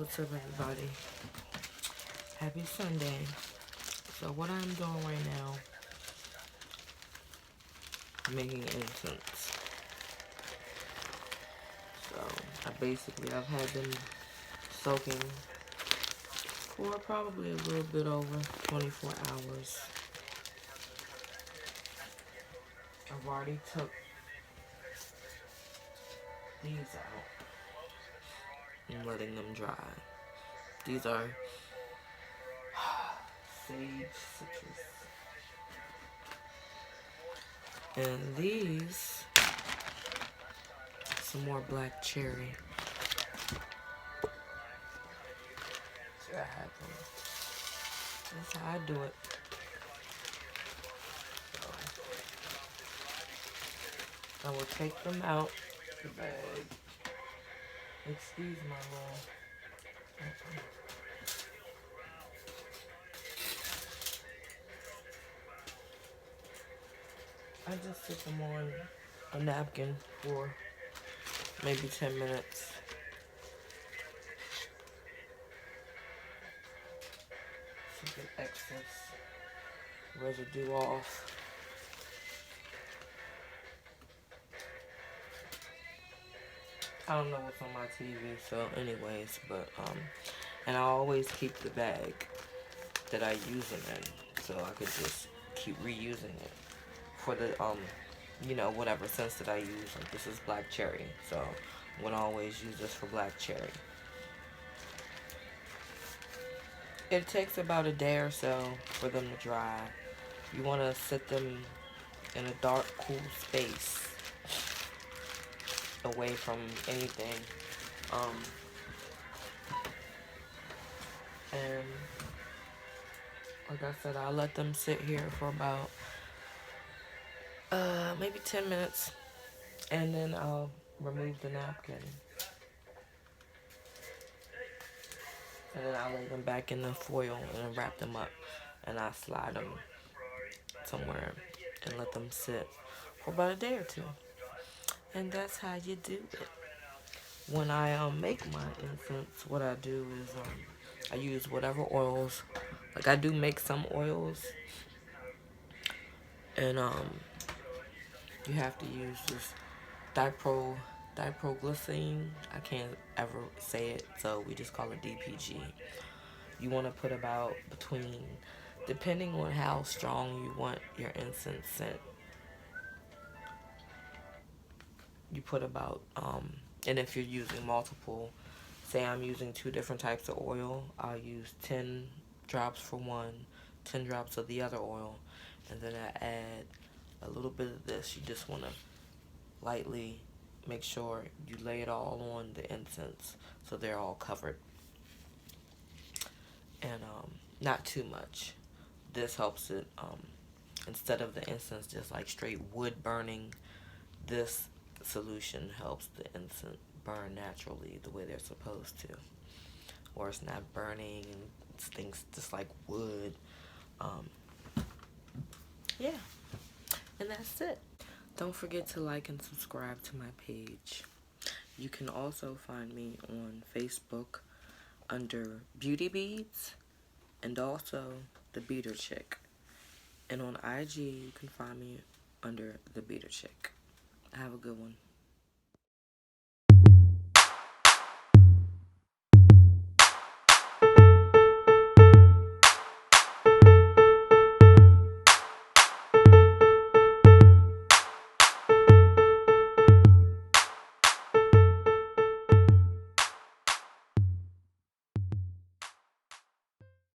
What's up, everybody? Happy Sunday. So what I'm doing right now, making incense. So I've had them soaking for probably a little bit over 24 hours. I've already took these out and letting them dry. These are sage citrus. And these, some more black cherry. See what happens. That's how I do it. So I will take them out the bag. Excuse my roll. I just sit them on a napkin for maybe 10 minutes. To get excess residue off. I don't know what's on my TV, so anyways, but and I always keep the bag that I use them in, so I could just keep reusing it for the whatever scents that I use. Like this is black cherry, so I'm gonna always use this for black cherry. It takes about a day or so for them to dry. You want to sit them in a dark, cool space away from anything. And like I said, I'll let them sit here for about maybe 10 minutes, and then I'll remove the napkin, and then I'll lay them back in the foil and wrap them up, and I slide them somewhere and let them sit for about a day or two. And that's how you do it. When I make my incense, what I do is I use whatever oils. Like I do make some oils, and you have to use this diproglycine. I can't ever say it, so we just call it DPG. You want to put about between, depending on how strong you want your incense scent, you put about and if you're using multiple, say I'm using 2 different types of oil, I'll use 10 drops for one, 10 drops of the other oil, and then I add a little bit of this. You just want to lightly make sure you lay it all on the incense so they're all covered, and not too much. This helps it, instead of the incense just like straight wood burning, this solution helps the incense burn naturally the way they're supposed to, or it's not burning and stinks just like wood. Yeah, and that's it. Don't forget to like and subscribe to my page. You can also find me on Facebook under Beauty Beads and also The Beater Chick, and on IG you can find me under The Beater Chick. Have a good one.